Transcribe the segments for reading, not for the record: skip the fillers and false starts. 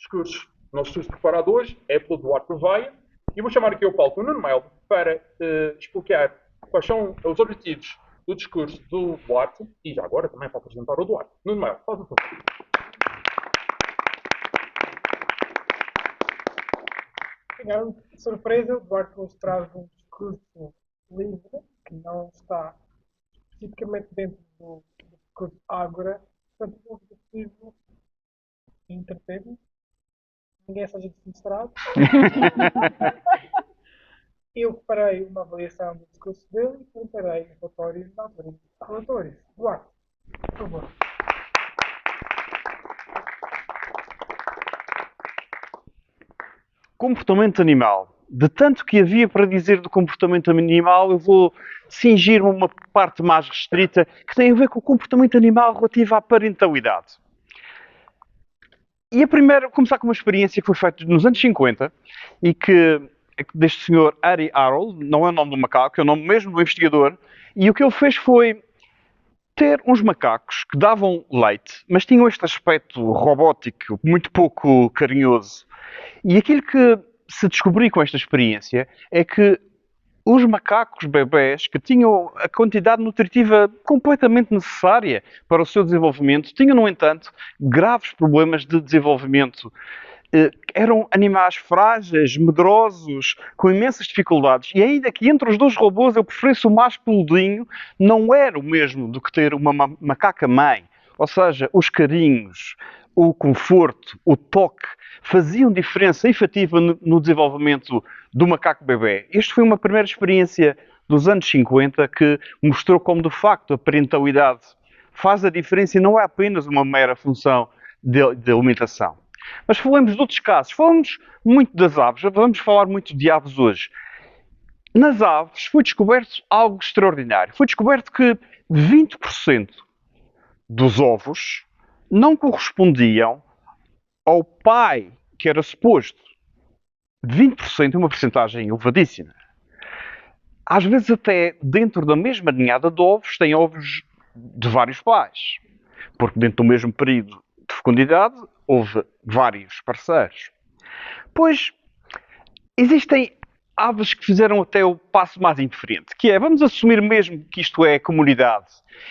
discursos preparados hoje é pelo Duarte Gouveia. E vou chamar aqui o Paulo Nuno Melo para explicar quais são os objetivos do discurso do Duarte. E já agora também para apresentar o Duarte. Nuno Melo, faz o favor. Ganharam de surpresa, o Duarte nos traz um discurso livre, que não está especificamente dentro do discurso Ágora, portanto, o objetivo é entreter-nos, ninguém seja demonstrado. Eu preparei uma avaliação do discurso dele e preparei relatórios da relatórios. Duarte, por favor. Comportamento animal. De tanto que havia para dizer do comportamento animal, eu vou cingir-me a uma parte mais restrita que tem a ver com o comportamento animal relativo à parentalidade. E a primeira, começar com uma experiência que foi feita nos anos 50 e que deste senhor Harry Harold, não é o nome do macaco, é o nome mesmo do investigador, e o que ele fez foi ter uns macacos que davam leite, mas tinham este aspecto robótico, muito pouco carinhoso. E aquilo que se descobriu com esta experiência é que os macacos bebés que tinham a quantidade nutritiva completamente necessária para o seu desenvolvimento tinham, no entanto, graves problemas de desenvolvimento. Eram animais frágeis, medrosos, com imensas dificuldades. E ainda que entre os dois robôs eu preferisse o mais peludinho, não era o mesmo do que ter uma macaca mãe. Ou seja, os carinhos, o conforto, o toque, faziam diferença efetiva no desenvolvimento do macaco bebê. Esta foi uma primeira experiência dos anos 50 que mostrou como, de facto, a parentalidade faz a diferença e não é apenas uma mera função de alimentação. Mas falamos de outros casos. Falamos muito das aves. Vamos falar muito de aves hoje. Nas aves foi descoberto algo extraordinário. Foi descoberto que 20% dos ovos não correspondiam ao pai que era suposto. 20% é uma porcentagem elevadíssima. Às vezes até dentro da mesma ninhada de ovos tem ovos de vários pais. Porque dentro do mesmo período de fecundidade houve vários parceiros. Pois existem aves que fizeram até o passo mais indiferente, que é, vamos assumir mesmo que isto é comunidade,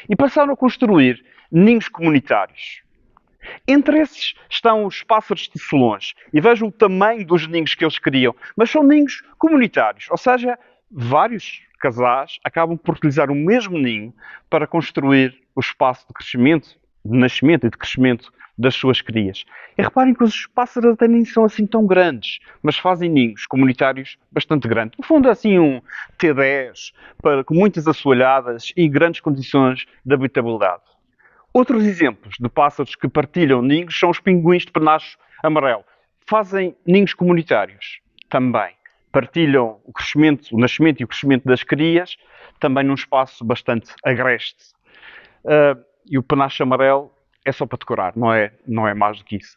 e passaram a construir ninhos comunitários. Entre esses estão os pássaros de tecelões. E vejam o tamanho dos ninhos que eles criam. Mas são ninhos comunitários. Ou seja, vários casais acabam por utilizar o mesmo ninho para construir o espaço de crescimento, de nascimento e de crescimento das suas crias. E reparem que os pássaros até nem são assim tão grandes, mas fazem ninhos comunitários bastante grandes. No fundo é assim um T10, com muitas assoalhadas e grandes condições de habitabilidade. Outros exemplos de pássaros que partilham ninhos são os pinguins de penacho amarelo. Fazem ninhos comunitários também. Partilham o crescimento, o nascimento e o crescimento das crias, também num espaço bastante agreste. E o penacho amarelo é só para decorar, não é mais do que isso.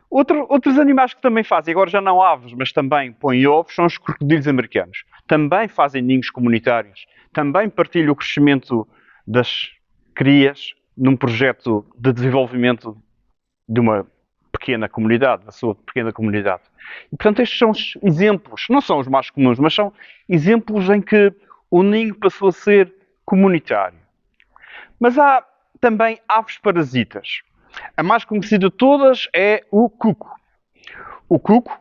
Outros animais que também fazem, agora já não aves, mas também põem ovos, são os crocodilos americanos. Também fazem ninhos comunitários. Também partilham o crescimento das crias num projeto de desenvolvimento de uma pequena comunidade, da sua pequena comunidade. E, portanto, estes são os exemplos, não são os mais comuns, mas são exemplos em que o ninho passou a ser comunitário. Mas há também aves parasitas. A mais conhecida de todas é o cuco. O cuco,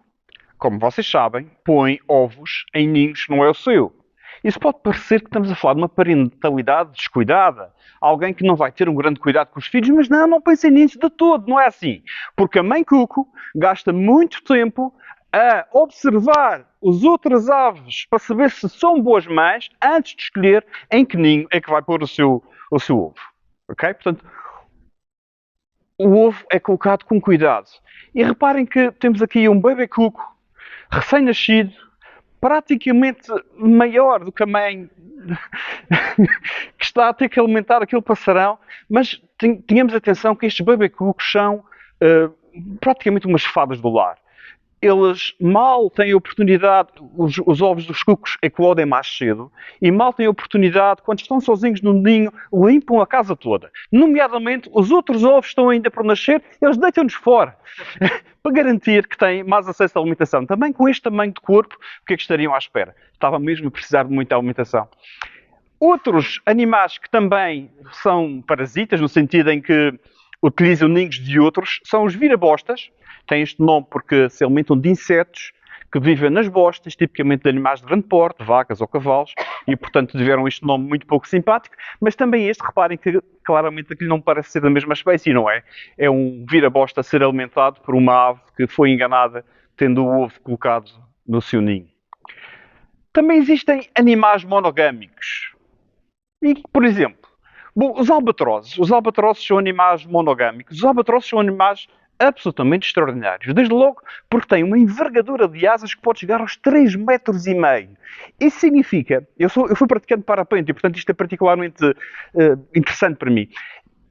como vocês sabem, põe ovos em ninhos que não é o seu. Isso pode parecer que estamos a falar de uma parentalidade descuidada, alguém que não vai ter um grande cuidado com os filhos, mas não pensem nisso de todo, não é assim. Porque a mãe cuco gasta muito tempo a observar as outras aves para saber se são boas mães antes de escolher em que ninho é que vai pôr o seu ovo. Ok? Portanto, o ovo é colocado com cuidado. E reparem que temos aqui um bebê cuco, recém-nascido, praticamente maior do que a mãe que está a ter que alimentar aquele passarão, mas tenhamos atenção que estes bebê cucos são praticamente umas fadas do lar. eles mal têm a oportunidade, os ovos dos cucos eclodem mais cedo, e mal têm a oportunidade, quando estão sozinhos no ninho, limpam a casa toda. Nomeadamente, os outros ovos estão ainda por nascer, eles deitam-nos fora, para garantir que têm mais acesso à alimentação. Também com este tamanho de corpo, o que é que estariam à espera? Estava mesmo a precisar de muita alimentação. Outros animais que também são parasitas, no sentido em que utilizam ninhos de outros, são os virabostas. Têm este nome porque se alimentam de insetos que vivem nas bostas, tipicamente de animais de grande porte, vacas ou cavalos, e portanto tiveram este nome muito pouco simpático, mas também este, reparem que claramente aquilo não parece ser da mesma espécie, não é? É um virabosta a ser alimentado por uma ave que foi enganada tendo o ovo colocado no seu ninho. Também existem animais monogâmicos. E, por exemplo, os albatrozes. Os albatrozes são animais monogâmicos. Os albatrozes são animais absolutamente extraordinários. Desde logo porque têm uma envergadura de asas que pode chegar aos 3,5 metros. Isso significa... Eu fui praticante de parapente e, portanto, isto é particularmente interessante para mim.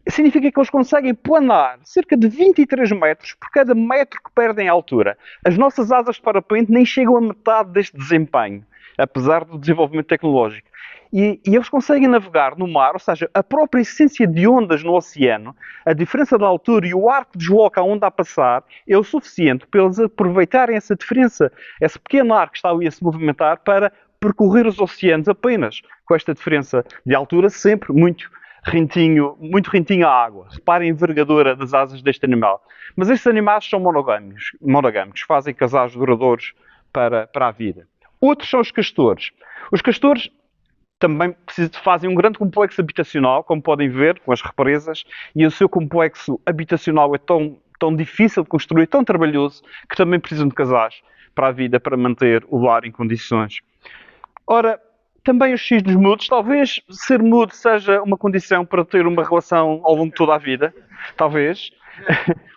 Significa que eles conseguem planar cerca de 23 metros por cada metro que perdem a altura. As nossas asas de parapente nem chegam a metade deste desempenho, apesar do desenvolvimento tecnológico. E eles conseguem navegar no mar, ou seja, a própria essência de ondas no oceano, a diferença da altura e o ar que desloca a onda a passar é o suficiente para eles aproveitarem essa diferença, esse pequeno ar que está ali a se movimentar para percorrer os oceanos apenas com esta diferença de altura, sempre muito rentinho à água. Reparem a envergadura das asas deste animal. Mas estes animais são monogâmicos, fazem casais duradouros para a vida. Outros são os castores. Os castores também fazem um grande complexo habitacional, como podem ver, com as represas, e o seu complexo habitacional é tão difícil de construir, tão trabalhoso, que também precisam de casais para a vida, para manter o lar em condições. Ora, também os cisnes mudos, talvez ser mudo seja uma condição para ter uma relação ao longo de toda a vida, talvez,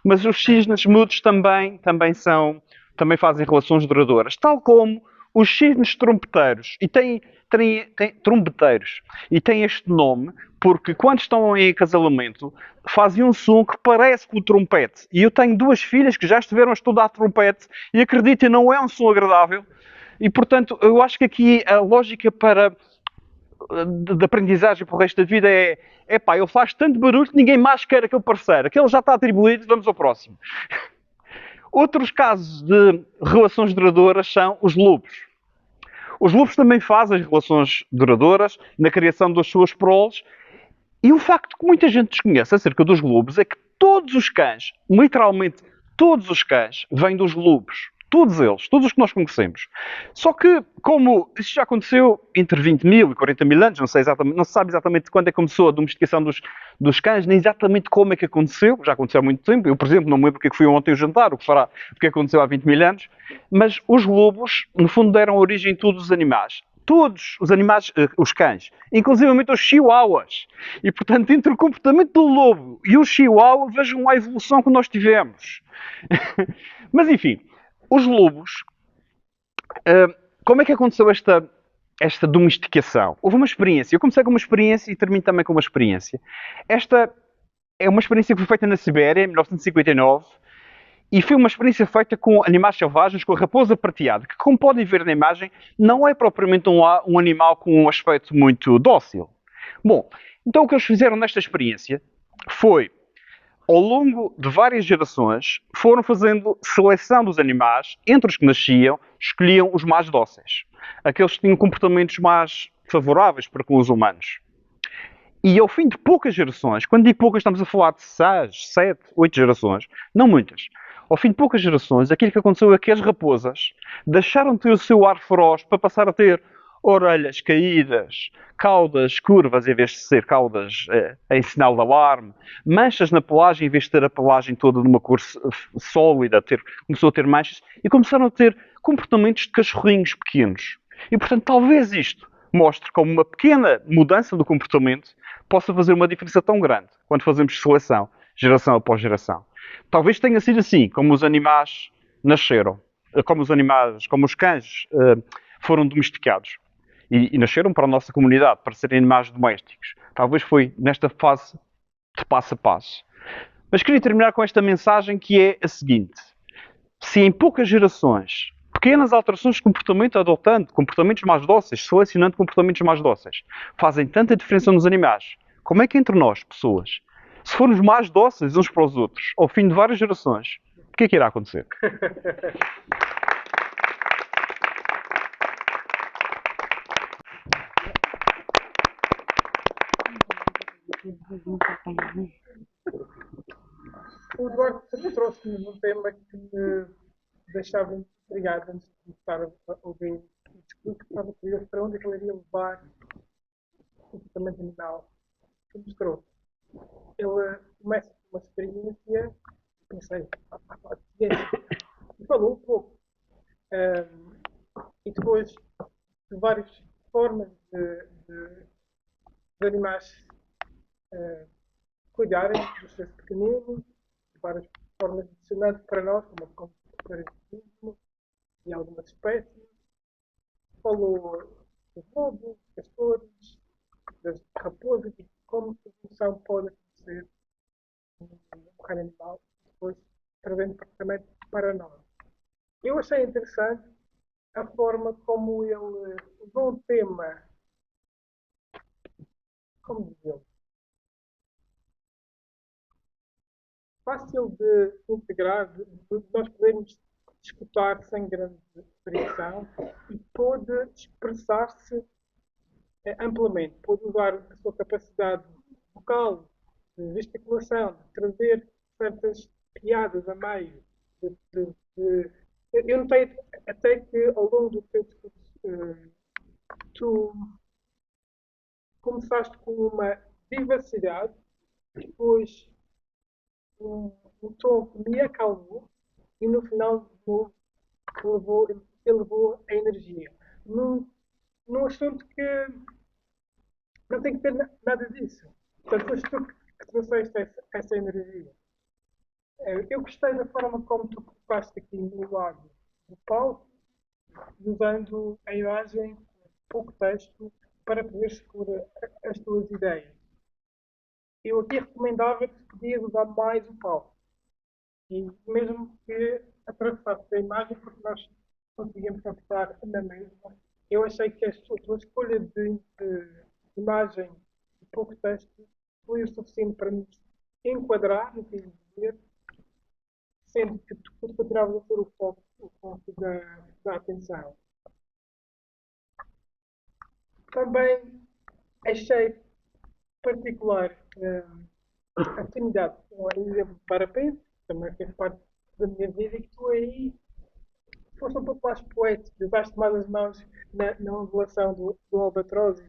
mas os cisnes mudos também fazem relações duradouras, tal como os cisnes trompeteiros, e têm trombeteiros, e têm este nome porque quando estão em acasalamento fazem um som que parece com o trompete. E eu tenho 2 filhas que já estiveram a estudar trompete e acreditem, não é um som agradável. E portanto, eu acho que aqui a lógica de aprendizagem para o resto da vida é ele faz tanto barulho que ninguém mais quer aquele parceiro. Aquele já está atribuído, vamos ao próximo. Outros casos de relações duradouras são os lobos. Os lobos também fazem relações duradouras na criação das suas proles. E o facto que muita gente desconhece acerca dos lobos é que todos os cães, literalmente todos os cães, vêm dos lobos. Todos eles, todos os que nós conhecemos. Só que, como isso já aconteceu entre 20 mil e 40 mil anos, não se sabe exatamente quando é que começou a domesticação dos cães, nem exatamente como é que aconteceu, já aconteceu há muito tempo. Eu, por exemplo, não me lembro o que é que foi ontem o jantar, o que aconteceu há 20 mil anos, mas os lobos, no fundo, deram origem a todos os animais. Todos os animais, os cães, inclusivamente os chihuahuas. E, portanto, entre o comportamento do lobo e o chihuahua, vejam a evolução que nós tivemos. Mas, enfim, os lobos, como é que aconteceu esta domesticação? Houve uma experiência. Eu comecei com uma experiência e termino também com uma experiência. Esta é uma experiência que foi feita na Sibéria, em 1959, e foi uma experiência feita com animais selvagens, com a raposa prateada, que, como podem ver na imagem, não é propriamente um animal com um aspecto muito dócil. Bom, então o que eles fizeram nesta experiência foi, ao longo de várias gerações, foram fazendo seleção dos animais, entre os que nasciam, escolhiam os mais dóceis. Aqueles que tinham comportamentos mais favoráveis para com os humanos. E ao fim de poucas gerações, quando digo poucas, estamos a falar de 6, 7, 8 gerações, não muitas. Ao fim de poucas gerações, aquilo que aconteceu é que as raposas deixaram de ter o seu ar feroz para passar a ter orelhas caídas, caudas curvas em vez de ser caudas em sinal de alarme, manchas na pelagem em vez de ter a pelagem toda de uma cor sólida, começou a ter manchas e começaram a ter comportamentos de cachorrinhos pequenos. E, portanto, talvez isto mostre como uma pequena mudança do comportamento possa fazer uma diferença tão grande quando fazemos seleção, geração após geração. Talvez tenha sido assim, como os animais nasceram, como os cães foram domesticados e nasceram para a nossa comunidade, para serem animais domésticos. Talvez foi nesta fase de passo a passo. Mas queria terminar com esta mensagem que é a seguinte. se em poucas gerações, pequenas alterações de comportamento adotando comportamentos mais dóceis, selecionando comportamentos mais dóceis, fazem tanta diferença nos animais, como é que entre nós, pessoas, se formos mais dóceis uns para os outros, ao fim de várias gerações, o que é que irá acontecer? O Eduardo trouxe-nos um tema que me deixava intrigado antes de começar a ouvir o discurso, que estava curioso para onde é que ele iria levar o comportamento animal que mostrou. Ele começa com uma experiência, pensei, falar de ciência, e falou um pouco. E depois de várias formas de animais cuidarem dos seus pequeninos, de várias formas adicionantes para nós, como o parasitismo e algumas espécies. Falou dos lobos, dos castores, das raposas e como a evolução pode acontecer no reino animal, depois trazendo comportamento para nós. Eu achei interessante a forma como ele usou um tema, como dizer, fácil de integrar, de nós podermos escutar sem grande fricção e pode expressar-se amplamente, pode usar a sua capacidade vocal, de gesticulação, de trazer certas piadas a meio. Eu notei até que ao longo do teu discurso tu começaste com uma vivacidade, depois um tom que me acalmou e no final elevou a energia. Num assunto que não tem que ter nada disso. Portanto, foste tu que trouxeste essa energia. Eu gostei da forma como tu colocaste aqui no lado do palco, usando a imagem, pouco texto, para poder expor as tuas ideias. Eu aqui recomendava que podias usar mais o palco. E mesmo que atravessasse a imagem, porque nós conseguimos captar na mesma, eu achei que a tua escolha de imagem e pouco texto foi o suficiente para nos enquadrar no que dizer, sendo que tu continuavas a ser o foco da atenção. Também achei particular afinidade com o exemplo de parapente, também fez parte da minha vida, e que tu aí foste um pouco mais poético, usaste mais as mãos na revelação do albatroz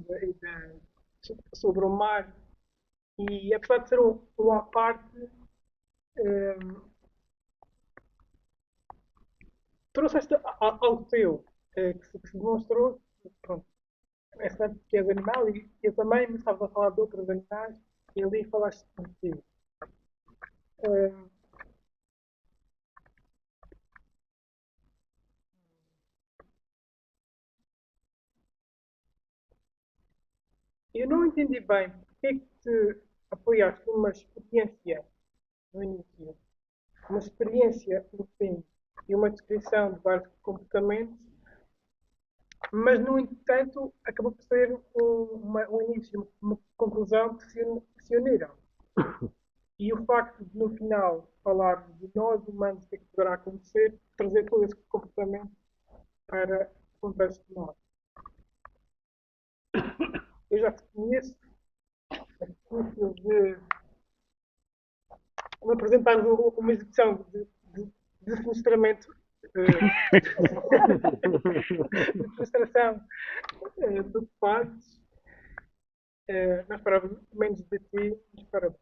sobre o mar. E apesar de ser um à parte, trouxeste algo teu, que se demonstrou, pronto, é certo que és animal e eu também me estava a falar de outros animais e ali falaste de ti. Eu não entendi bem porque é que te apoiaste numa experiência no início, uma experiência no fim e uma descrição de vários comportamentos, mas no entanto acabou por ser um início, uma conclusão que se uniram. E o facto de no final falar de nós humanos, o que é que poderá acontecer, trazer todo esse comportamento para o contexto de nós. Eu já te conheço, é difícil de me apresentar uma exibição de frustramento, de frustração do que fazes. Nós esperávamos menos de ti, mas parabéns.